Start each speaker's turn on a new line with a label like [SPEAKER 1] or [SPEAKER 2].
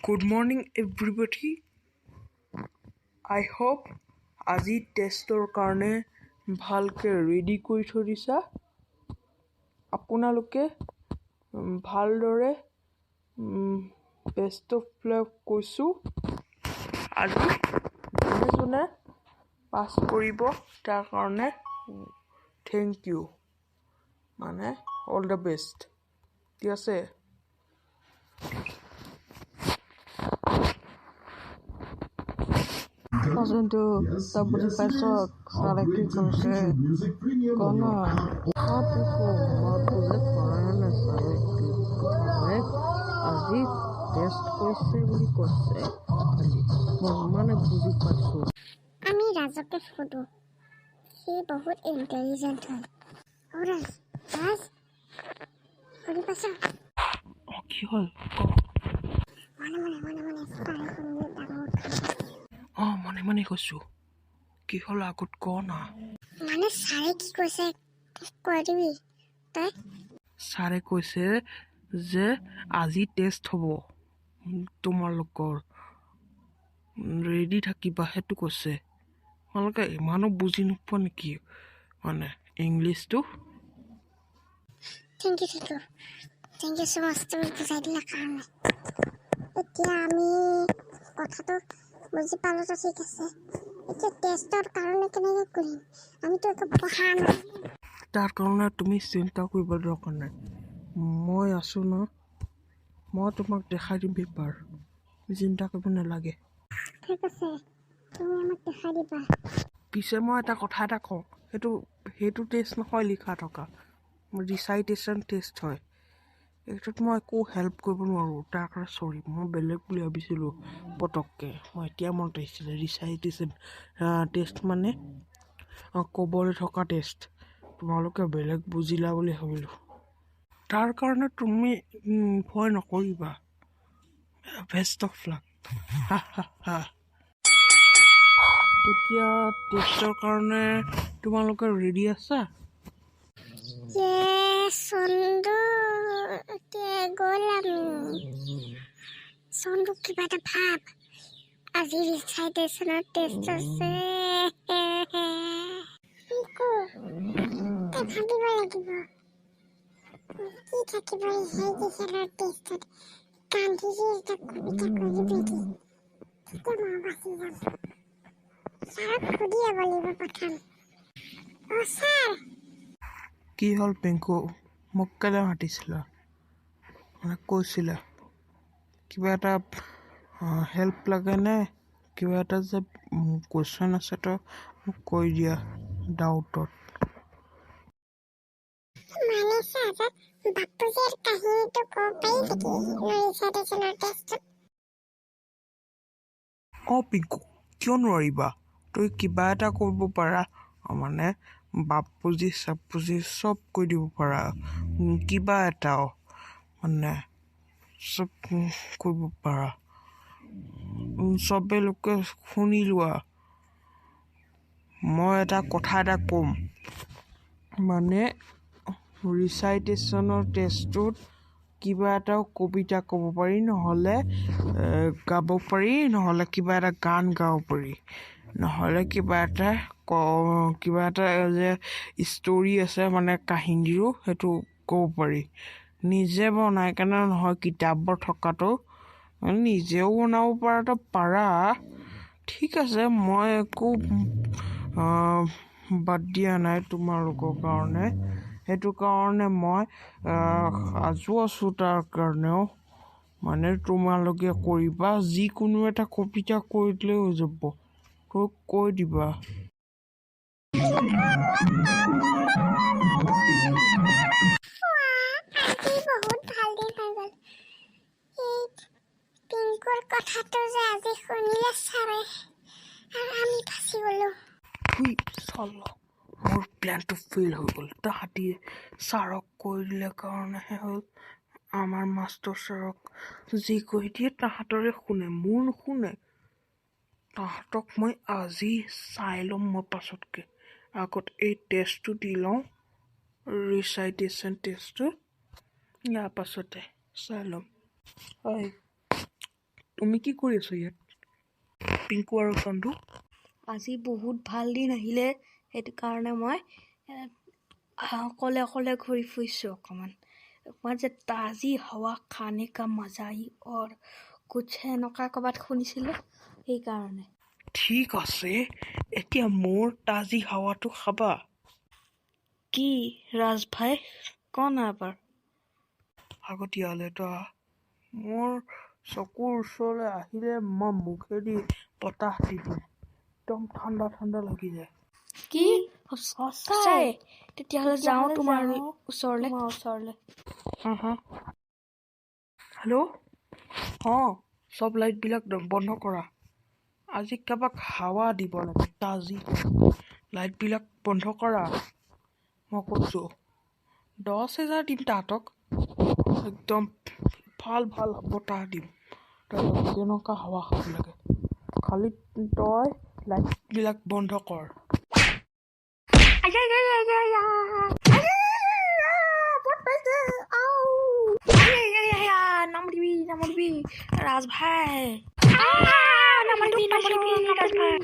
[SPEAKER 1] Good morning everybody. I hope আজি টেষ্টৰ কাৰণে ভালকে ৰেডি কৰি থৈ দিছা আপোনালোকে ভালদৰে বেষ্ট অফ লাক কৈছো আজি যোনে পাছ কৰিব তাৰ কাৰণে থ্যাংক ইউ মানে অল দ্য বেষ্ট ঠিক আছে
[SPEAKER 2] Pasunto taburi paso salaki kose kono hatuko matule parana salaki kutare azi test koise buli kose aji mane buji paso
[SPEAKER 3] আমি রাজকে ফুটো সে বহুত ইন্টেলিজেন্ট হয় ওরা রাজ ওরি পাছা
[SPEAKER 1] কি হল
[SPEAKER 3] মনে মনে মনে মনে স্পাই করে ডাঙর
[SPEAKER 1] মনে কৈছো কি হল আগত ক না
[SPEAKER 3] মানে সারে কি কইছে কই দিবি তাই
[SPEAKER 1] সারে কৈছে যে আজি টেষ্ট হ'ব তোমালোকৰ ৰেডি থাকিবা হেতু কৈছে মালকে ইমানো বুজি নোপোৱা নেকি মানে ইংলিশটো
[SPEAKER 3] থ্যাংক ইউ সো মাচ তুমি বুজাই দিলা কাৰণে এতিয়া আমি কথাটো বুজি পালো তো ঠিক আছে এতিয়া টেষ্টৰ কাৰণে কেনেকৈ কৰিম আমিতো একো পঢ়া নাই
[SPEAKER 1] তাৰ কাৰণে তুমি চিন্তা কৰিব দৰকাৰ নাই মই আছো ন মই তোমাক দেখাই দিম পেপাৰ চিন্তা কৰিব নালাগে
[SPEAKER 3] ঠিক আছে তুমি আমাক দেখাই দিবা
[SPEAKER 1] পিছে মই এটা কথা এটা কওঁ সেইটো টেষ্ট নহয় লিখা থকা ৰিচাইটেশ্যন টেষ্ট হয় এইটোত মই একো হেল্প কৰিব নোৱাৰোঁ তাৰ কাৰণে চৰি মই বেলেগ বুলি ভাবিছিলোঁ পটককৈ মই এতিয়া মনত আহিছিলে ৰিচাইটেশ্যন টেষ্ট মানে ক'বলৈ থকা টেষ্ট তোমালোকে বেলেগ বুজিলা বুলি ভাবিলোঁ তাৰ কাৰণে তুমি ভয় নকৰিবা বেষ্ট অফ লাক এতিয়া টেষ্টৰ কাৰণে তোমালোকে ৰেডি আছা
[SPEAKER 3] সন্দু সন্দু কিবা এটা ভাব আজি ৰিচাইটেশ্যনৰ টেষ্ট আছে ভাবিব লাগিব কি থাকিব ৰিচাইটেশ্যনৰ টেষ্টত গান্ধীজী এটা কবিতা কৰি পেটি তেতিয়া মই বাচি যাম ছাৰক সুধি যাব লাগিব প্ৰথম ছাৰ
[SPEAKER 1] কি হ'ল পিংকু মোক কেলে মাতিছিলা মানে কৈছিলা কিবা এটা হেল্প লাগে নে কিবা এটা যে কুৱেশ্যন আছে তো মোক কৈ দিয়া ডাউটত
[SPEAKER 3] মানে ছাৰ বাপুজীৰ কাহিনীটো ক'ব পাৰি নেকি ৰিচাইটেশ্যনৰ টেষ্টত
[SPEAKER 1] পিংকু কিয় নোৱাৰিবা তই কিবা এটা কৰিব পাৰা মানে বাপুজি চাপুজি চব কৈ দিব পাৰা কিবা এটাও মানে চব কৰিব পাৰা চবে লোকে শুনি লোৱা মই এটা কথা এটা ক'ম মানে ৰিচাইটেশ্যনৰ টেষ্টটোত কিবা এটা কবিতা ক'ব পাৰি নহ'লে গাব পাৰি নহ'লে কিবা এটা গান গাব পাৰি নহ'লে কিবা এটা যে ষ্টৰি আছে মানে কাহিনীৰো সেইটো ক'ব পাৰি নিজে বনাই কেনে নহয় কিতাপবোৰ থকাটো নিজেও বনাব পৰাটো পাৰা ঠিক আছে মই একো বাদ দিয়া নাই তোমালোকৰ কাৰণে সেইটো কাৰণে মই সাজু আছোঁ তাৰ কাৰণেও মানে তোমালোকে কৰিবা যিকোনো এটা কবিতা কৈ দিলেই হৈ যাব তোক কৈ দিবা
[SPEAKER 3] বহুত ভাল দিন হৈ গ'ল এই পিংকুৰ কথাটো যে আজি শুনিলে ছাৰে আৰু আমি ফাঁচি গ'লো
[SPEAKER 1] মোৰ প্লেনটো ফেইল হৈ গ'ল তাহাঁতি ছাৰক কৈ দিলে কাৰণেহে হ'ল আমাৰ মাষ্টৰ ছাৰক যি কৈ দিয়ে তাহাঁতৰে শুনে মোৰ নুশুনে তাহাঁতক মই আজি চাই ল'ম মই পাছতকৈ আগত এই টেষ্টটো দি লওঁ, ৰিচাইটেশ্যন টেষ্টটো। ইয়াৰ পাছতে চাই ল'ম। হয়, তুমি কি কৰি আছো ইয়াত, পিংকু আৰু চন্দু?
[SPEAKER 2] আজি বহুত ভাল দিন আহিলে, সেইটো কাৰণে মই অকলে ঘূৰি ফুৰিছোঁ অকণমান। মই যে তাজি হাৱা খানে কা মজা হি और कुछ এনেকুৱা ক'ৰবাত শুনিছিলোঁ, সেইকাৰণে।
[SPEAKER 1] ঠিক আছে, এতিয়া মোৰ তাজি হাৱাটো খাবা।
[SPEAKER 2] কি ৰাজ ভাই, কওঁ না এবাৰ।
[SPEAKER 1] আগতীয়ালৈ তই মোৰ চকুৰ ওচৰলৈ আহিলে মই মুখেদি বতাহ দি দিওঁ, একদম ঠাণ্ডা ঠাণ্ডা লাগি যায়।
[SPEAKER 2] কি সঁচাই? তেতিয়াহ'লে যাওঁ তোমাৰ ওচৰলৈ।
[SPEAKER 1] হেল্ল', অঁ, চব লাইটবিলাক বন্ধ কৰা। আজি কাৰোবাক হাৱা দিব লাগে, তাজি। লাইটবিলাক বন্ধ কৰা, মই কৈছোঁ। 10,000 দিম তাহাঁতক, একদম ভাল বতাহ দিম। তই কেনেকুৱা হাৱা খাব লাগে, খালি তই লাইটবিলাক বন্ধ কৰ।
[SPEAKER 2] নামৰিবি ৰাজ ভাই, নামৰিবি ৰাজ ভাই।